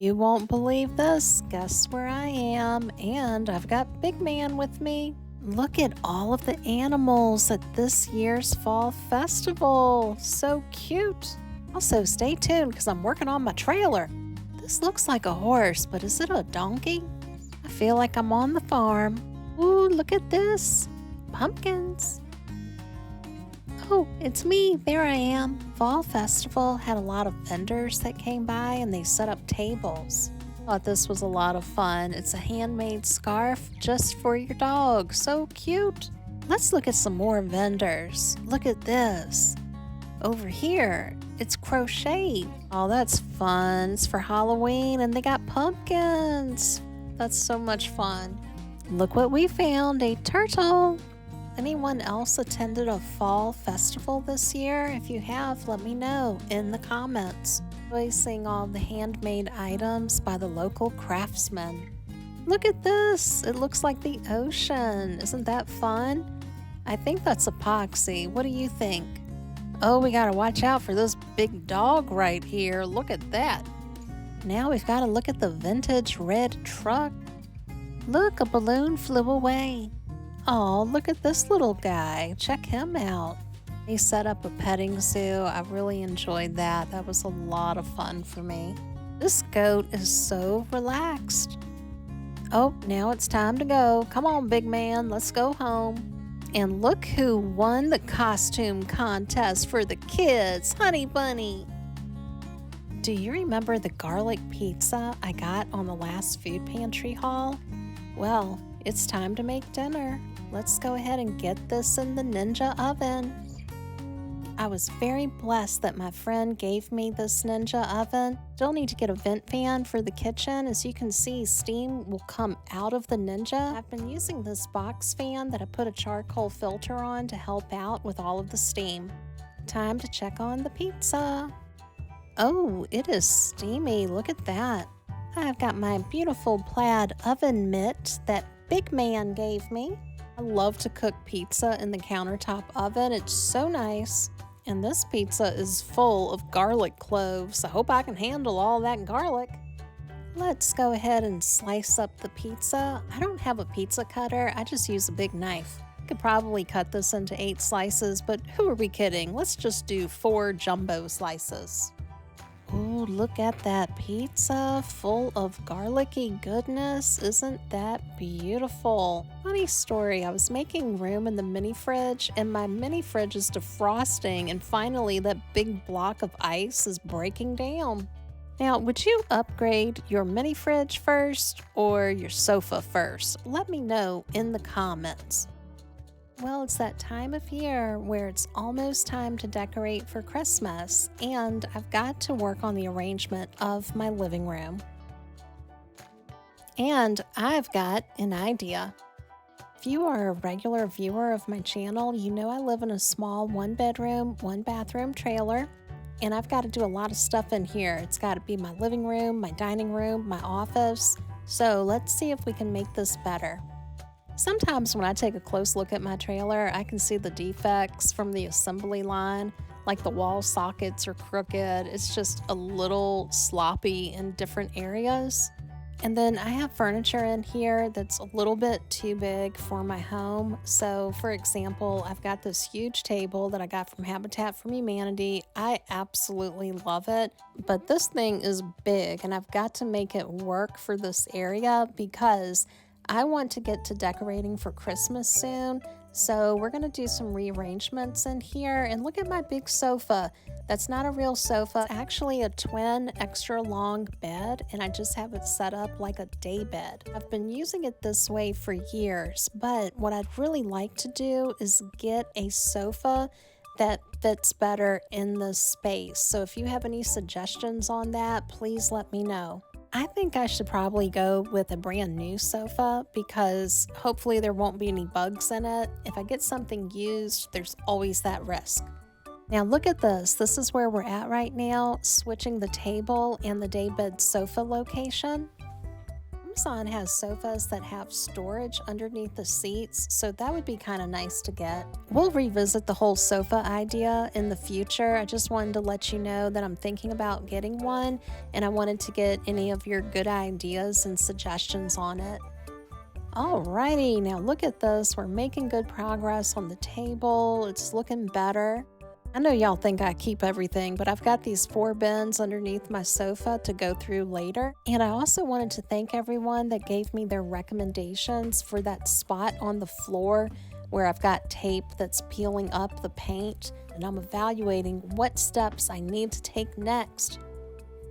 You won't believe this. Guess where I am? And I've got Big Man with me. Look at all of the animals at this year's fall festival. So cute. Also, stay tuned because I'm working on my trailer. This looks like a horse, but is it a donkey? I feel like I'm on the farm. Ooh, look at this. Pumpkins. Oh, it's me. There I am. Fall Festival had a lot of vendors that came by and they set up tables. Thought this was a lot of fun. It's a handmade scarf just for your dog. So cute. Let's look at some more vendors. Look at this. Over here, it's crocheted. Oh, that's fun. It's for Halloween and they got pumpkins. That's so much fun. Look what we found, a turtle. Anyone else attended a fall festival this year? If you have, let me know in the comments. Enjoy seeing all the handmade items by the local craftsmen. Look at this. It looks like the ocean. Isn't that fun? I think that's epoxy. What do you think? Oh, we gotta watch out for this big dog right here. Look at that. Now we've got to look at the vintage red truck. Look, a balloon flew away. Oh, look at this little guy. Check him out. He set up a petting zoo. I really enjoyed that. That was a lot of fun for me. This goat is so relaxed. Oh, now it's time to go. Come on, big man. Let's go home. And look who won the costume contest for the kids. Honey Bunny. Do you remember the garlic pizza I got on the last food pantry haul? Well, it's time to make dinner. Let's go ahead and get this in the Ninja oven. I was very blessed that my friend gave me this Ninja oven. Still need to get a vent fan for the kitchen. As you can see, steam will come out of the Ninja. I've been using this box fan that I put a charcoal filter on to help out with all of the steam. Time to check on the pizza. Oh, it is steamy. Look at that. I've got my beautiful plaid oven mitt that Big Man gave me. I love to cook pizza in the countertop oven. It's so nice. And this pizza is full of garlic cloves. I hope I can handle all that garlic. Let's go ahead and slice up the pizza. I don't have a pizza cutter. I just use a big knife. I could probably cut this into 8 slices, but who are we kidding? Let's just do 4 jumbo slices. Ooh, look at that pizza full of garlicky goodness. Isn't that beautiful? Funny story, I was making room in the mini fridge and my mini fridge is defrosting and finally that big block of ice is breaking down. Now, would you upgrade your mini fridge first or your sofa first? Let me know in the comments. Well, it's that time of year where it's almost time to decorate for Christmas, and I've got to work on the arrangement of my living room. And I've got an idea. If you are a regular viewer of my channel, you know I live in a small 1-bedroom, 1-bathroom trailer, and I've got to do a lot of stuff in here. It's got to be my living room, my dining room, my office. So let's see if we can make this better. Sometimes when I take a close look at my trailer, I can see the defects from the assembly line, like the wall sockets are crooked. It's just a little sloppy in different areas. And then I have furniture in here that's a little bit too big for my home. So for example, I've got this huge table that I got from Habitat for Humanity. I absolutely love it, but this thing is big and I've got to make it work for this area because I want to get to decorating for Christmas soon, so we're going to do some rearrangements in here. And look at my big sofa. That's not a real sofa, it's actually a twin extra long bed, and I just have it set up like a day bed. I've been using it this way for years, but what I'd really like to do is get a sofa that fits better in this space. So if you have any suggestions on that, please let me know. I think I should probably go with a brand new sofa because hopefully there won't be any bugs in it. If I get something used, there's always that risk. Now look at this. This is where we're at right now, switching the table and the daybed sofa location. I'm Amazon has sofas that have storage underneath the seats, so that would be kind of nice to get. We'll revisit the whole sofa idea in the future. I just wanted to let you know that I'm thinking about getting one, and I wanted to get any of your good ideas and suggestions on it. Alrighty, now look at this. We're making good progress on the table. It's looking better. I know y'all think I keep everything, but I've got these 4 bins underneath my sofa to go through later. And I also wanted to thank everyone that gave me their recommendations for that spot on the floor where I've got tape that's peeling up the paint, and I'm evaluating what steps I need to take next.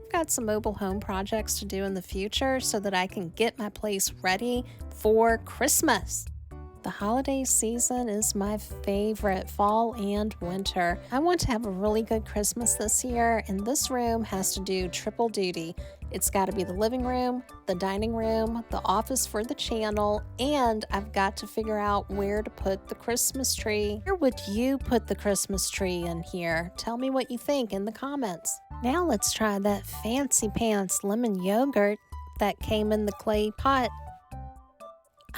I've got some mobile home projects to do in the future so that I can get my place ready for Christmas. The holiday season is my favorite, fall and winter. I want to have a really good Christmas this year, and this room has to do triple duty. It's got to be the living room, the dining room, the office for the channel, and I've got to figure out where to put the Christmas tree. Where would you put the Christmas tree in here? Tell me what you think in the comments. Now let's try that fancy pants lemon yogurt that came in the clay pot.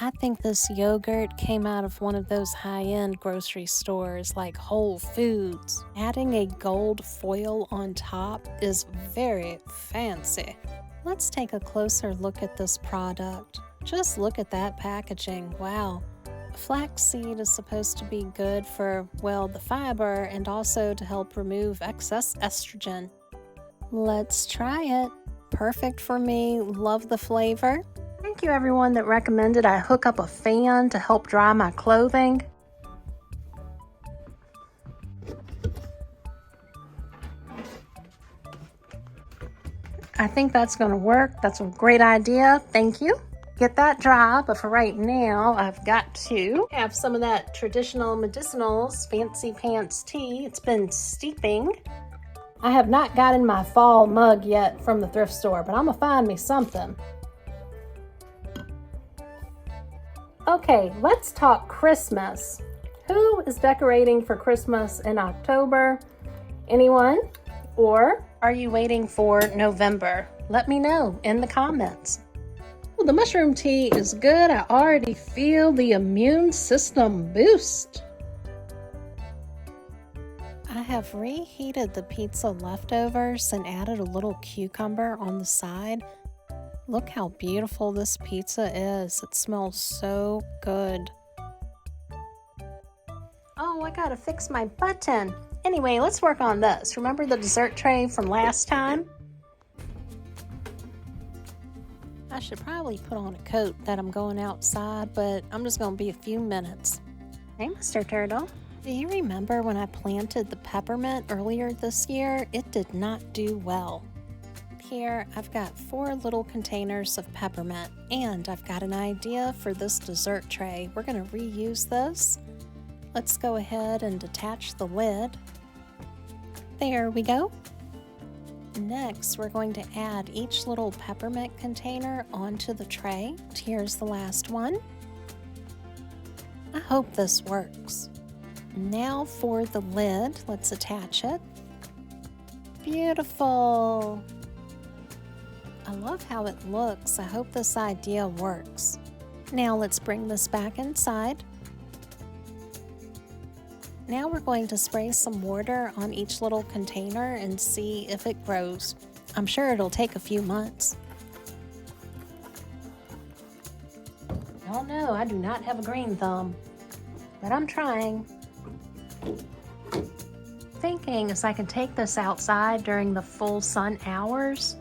I think this yogurt came out of one of those high-end grocery stores like Whole Foods. Adding a gold foil on top is very fancy. Let's take a closer look at this product. Just look at that packaging. Wow. Flaxseed is supposed to be good for, well, the fiber and also to help remove excess estrogen. Let's try it. Perfect for me. Love the flavor. Thank you everyone that recommended I hook up a fan to help dry my clothing. I think that's going to work. That's a great idea. Thank you. Get that dry, but for right now, I've got to have some of that traditional medicinals fancy pants tea. It's been steeping. I have not gotten my fall mug yet from the thrift store, but I'm gonna find me something. Okay, let's talk Christmas. Who is decorating for Christmas in October? Anyone? Or are you waiting for November? Let me know in the comments. Well, the mushroom tea is good. I already feel the immune system boost. I have reheated the pizza leftovers and added a little cucumber on the side. Look how beautiful this pizza is. It smells so good. Oh, I gotta fix my button. Anyway, let's work on this. Remember the dessert tray from last time? I should probably put on a coat that I'm going outside, but I'm just gonna be a few minutes. Hey, Mr. Turtle. Do you remember when I planted the peppermint earlier this year? It did not do well. Here, I've got 4 little containers of peppermint, and I've got an idea for this dessert tray. We're gonna reuse this. Let's go ahead and detach the lid. There we go. Next, we're going to add each little peppermint container onto the tray. Here's the last one. I hope this works. Now for the lid, let's attach it. Beautiful. I love how it looks. I hope this idea works. Now let's bring this back inside. Now we're going to spray some water on each little container and see if it grows. I'm sure it'll take a few months. Oh no, I do not have a green thumb, but I'm trying. Thinking is I can take this outside during the full sun hours,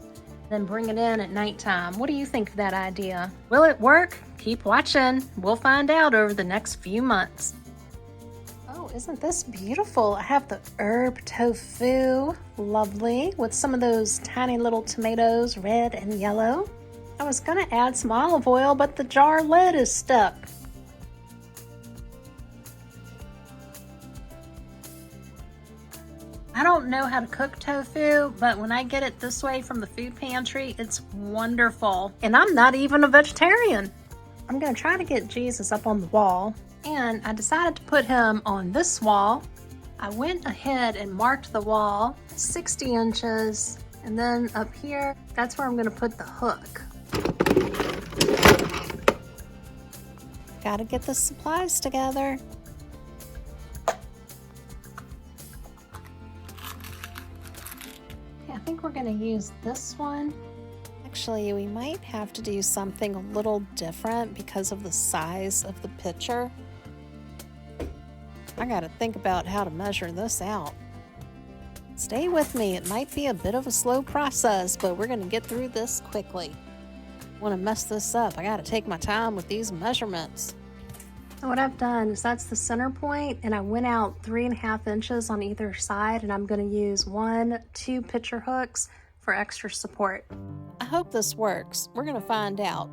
then bring it in at nighttime. What do you think of that idea? Will it work? Keep watching. We'll find out over the next few months. Oh, isn't this beautiful? I have the herb tofu, lovely, with some of those tiny little tomatoes, red and yellow. I was gonna add some olive oil, but the jar lid is stuck. I don't know how to cook tofu, but when I get it this way from the food pantry, it's wonderful. And I'm not even a vegetarian. I'm gonna try to get Jesus up on the wall, and I decided to put him on this wall. I went ahead and marked the wall 60 inches, and then up here, that's where I'm gonna put the hook. Gotta get the supplies together. I think we're gonna use this one. Actually, we might have to do something a little different because of the size of the pitcher. I gotta think about how to measure this out. Stay with me, it might be a bit of a slow process, but we're gonna get through this quickly. I wanna mess this up, I gotta take my time with these measurements. So what I've done is that's the center point, and I went out 3.5 inches on either side, and I'm gonna use 2 pitcher hooks for extra support. I hope this works. We're gonna find out.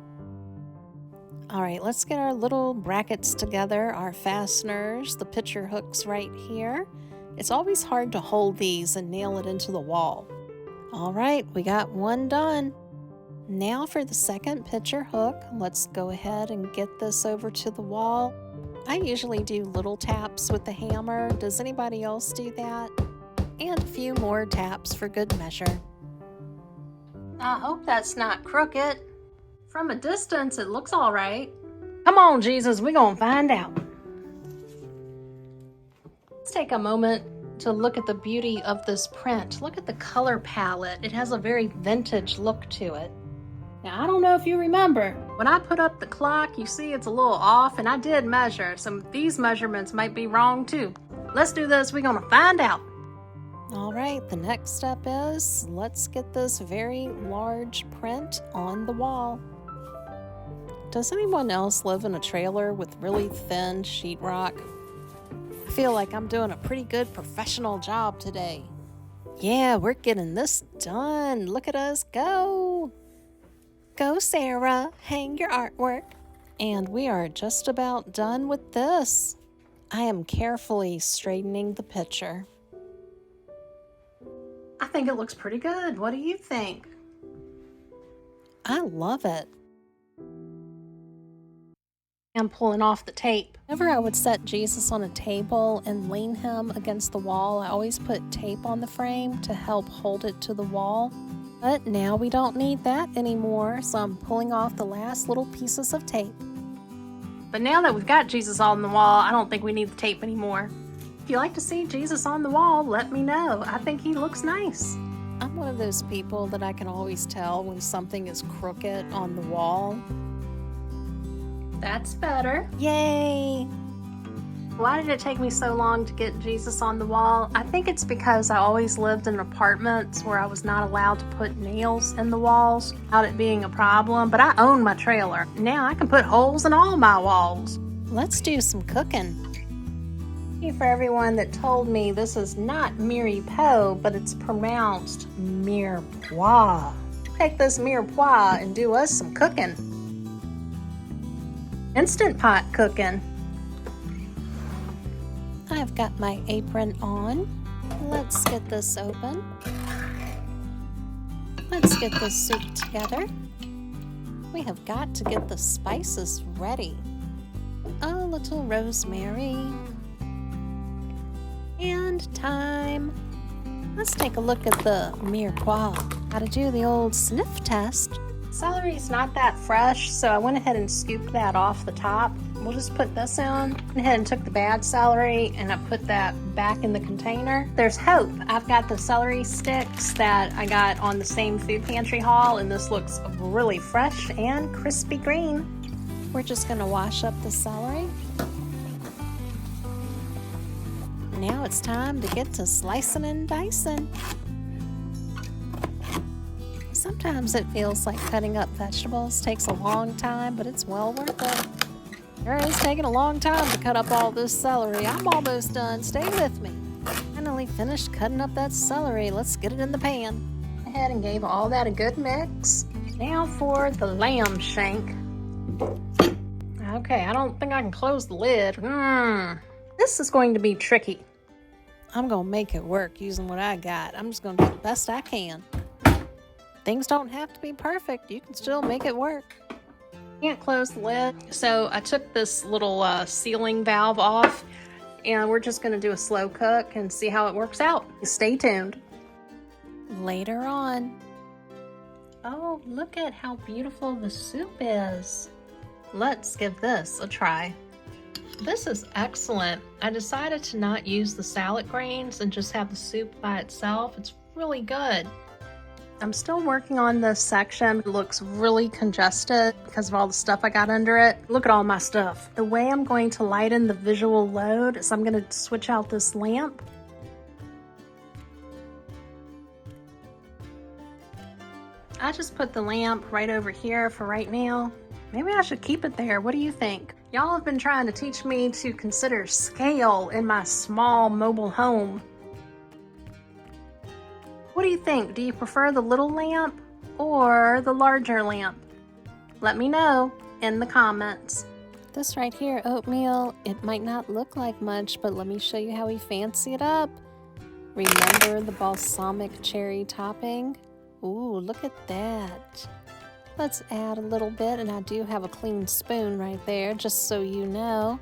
All right, let's get our little brackets together, our fasteners, the pitcher hooks right here. It's always hard to hold these and nail it into the wall. All right, we got one done. Now for the second pitcher hook, let's go ahead and get this over to the wall. I usually do little taps with the hammer. Does anybody else do that? And a few more taps for good measure. I hope that's not crooked. From a distance, it looks all right. Come on, Jesus, we're gonna find out. Let's take a moment to look at the beauty of this print. Look at the color palette. It has a very vintage look to it. Now, I don't know if you remember, when I put up the clock, you see it's a little off, and I did measure. Some of these measurements might be wrong too. Let's do this, we're gonna find out. All right, the next step is let's get this very large print on the wall. Does anyone else live in a trailer with really thin sheetrock? I feel like I'm doing a pretty good professional job today. Yeah, we're getting this done. Look at us go. Go, Sarah, hang your artwork. And we are just about done with this. I am carefully straightening the pitcher. I think it looks pretty good. What do you think? I love it. I'm pulling off the tape. Whenever I would set Jesus on a table and lean him against the wall, I always put tape on the frame to help hold it to the wall. But now we don't need that anymore, so I'm pulling off the last little pieces of tape. But now that we've got Jesus on the wall, I don't think we need the tape anymore. If you like to see Jesus on the wall, let me know. I think he looks nice. I'm one of those people that I can always tell when something is crooked on the wall. That's better. Yay! Why did it take me so long to get Jesus on the wall? I think it's because I always lived in apartments where I was not allowed to put nails in the walls without it being a problem, but I own my trailer. Now I can put holes in all my walls. Let's do some cooking. Thank you for everyone that told me this is not mirepoix, but it's pronounced mirepoix. Take this mirepoix and do us some cooking. Instant pot cooking. I've got my apron on. Let's get this open. Let's get this soup together. We have got to get the spices ready. A little rosemary. And thyme. Let's take a look at the mirepoix. Got to do the old sniff test. Celery's not that fresh, so I went ahead and scooped that off the top. We'll just put this in. Went ahead and took the bad celery and I put that back in the container. There's hope. I've got the celery sticks that I got on the same food pantry haul, and this looks really fresh and crispy green. We're just gonna wash up the celery. Now it's time to get to slicing and dicing. Sometimes it feels like cutting up vegetables takes a long time, but it's well worth it. Sure is taking a long time to cut up all this celery. I'm almost done. Stay with me. Finally finished cutting up that celery. Let's get it in the pan. Went ahead and gave all that a good mix. Now for the lamb shank. Okay, I don't think I can close the lid. This is going to be tricky. I'm going to make it work using what I got. I'm just going to do the best I can. Things don't have to be perfect. You can still make it work. Can't close the lid. So I took this little sealing valve off, and we're just going to do a slow cook and see how it works out. Stay tuned. Later on. Oh, look at how beautiful the soup is. Let's give this a try. This is excellent. I decided to not use the salad greens and just have the soup by itself. It's really good. I'm still working on this section. It looks really congested because of all the stuff I got under it. Look at all my stuff. The way I'm going to lighten the visual load is I'm going to switch out this lamp. I just put the lamp right over here for right now. Maybe I should keep it there. What do you think? Y'all have been trying to teach me to consider scale in my small mobile home. What do you think? Do you prefer the little lamp or the larger lamp? Let me know in the comments. This right here, oatmeal, it might not look like much, but let me show you how we fancy it up. Remember the balsamic cherry topping? Ooh, look at that. Let's add a little bit, and I do have a clean spoon right there, just so you know.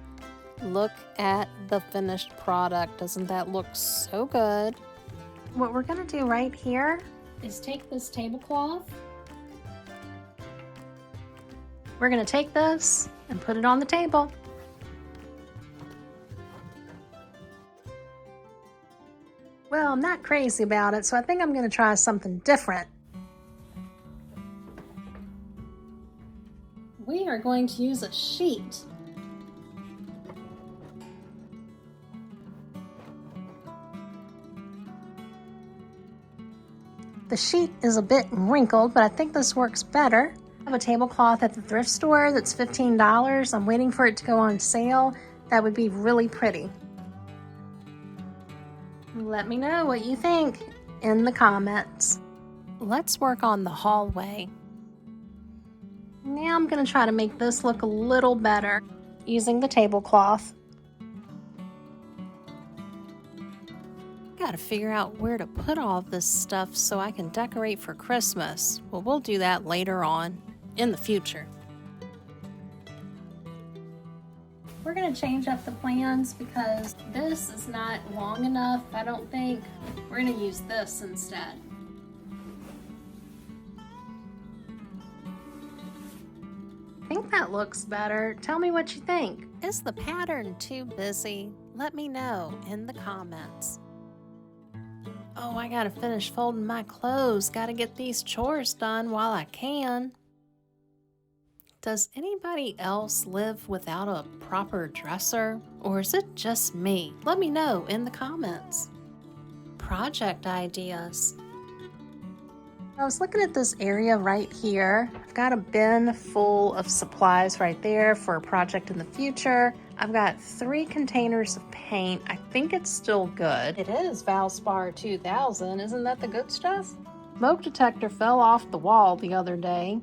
Look at the finished product. Doesn't that look so good? What we're gonna do right here is take this tablecloth. We're gonna take this and put it on the table. Well, I'm not crazy about it, so I think I'm gonna try something different. We are going to use a sheet. The sheet is a bit wrinkled, but I think this works better. I have a tablecloth at the thrift store that's $15. I'm waiting for it to go on sale. That would be really pretty. Let me know what you think in the comments. Let's work on the hallway. Now I'm going to try to make this look a little better using the tablecloth. Gotta figure out where to put all this stuff so I can decorate for Christmas. Well, we'll do that later on in the future. We're gonna change up the plans because this is not long enough, I don't think. We're gonna use this instead. I think that looks better. Tell me what you think. Is the pattern too busy? Let me know in the comments. Oh, I gotta finish folding my clothes. Gotta get these chores done while I can. Does anybody else live without a proper dresser? Or is it just me? Let me know in the comments. Project ideas. I was looking at this area right here. I've got a bin full of supplies right there for a project in the future. I've got 3 containers of paint. I think it's still good. It is Valspar 2000. Isn't that the good stuff? Smoke detector fell off the wall the other day.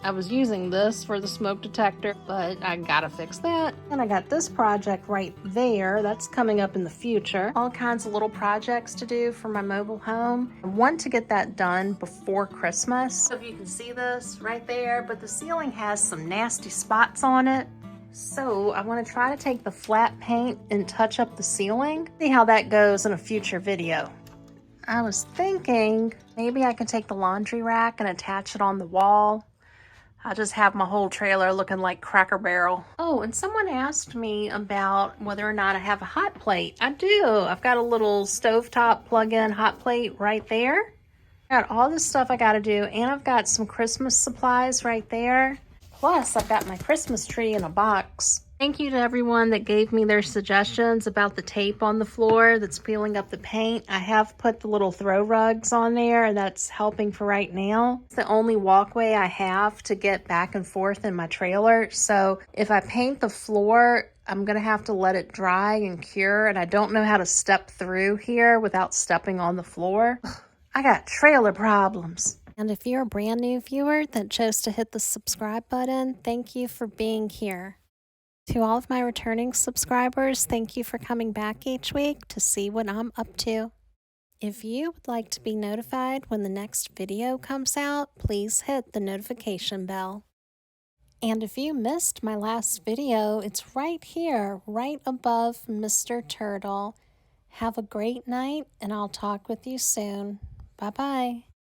I was using this for the smoke detector, but I gotta fix that. And I got this project right there. That's coming up in the future. All kinds of little projects to do for my mobile home. I want to get that done before Christmas. So if you can see this right there, but the ceiling has some nasty spots on it. So I want to try to take the flat paint and touch up the ceiling. See how that goes in a future video. I was thinking maybe I could take the laundry rack and attach it on the wall. I just have my whole trailer looking like Cracker Barrel. Oh, and someone asked me about whether or not I have a hot plate. I do. I've got a little stovetop plug-in hot plate right there. Got all this stuff I gotta do, and I've got some Christmas supplies right there. Plus, I've got my Christmas tree in a box. Thank you to everyone that gave me their suggestions about the tape on the floor that's peeling up the paint. I have put the little throw rugs on there, and that's helping for right now. It's the only walkway I have to get back and forth in my trailer. So if I paint the floor, I'm gonna have to let it dry and cure, and I don't know how to step through here without stepping on the floor. I got trailer problems. And if you're a brand new viewer that chose to hit the subscribe button, thank you for being here. To all of my returning subscribers, thank you for coming back each week to see what I'm up to. If you would like to be notified when the next video comes out, please hit the notification bell. And if you missed my last video, it's right here, right above Mr. Turtle. Have a great night, and I'll talk with you soon. Bye-bye.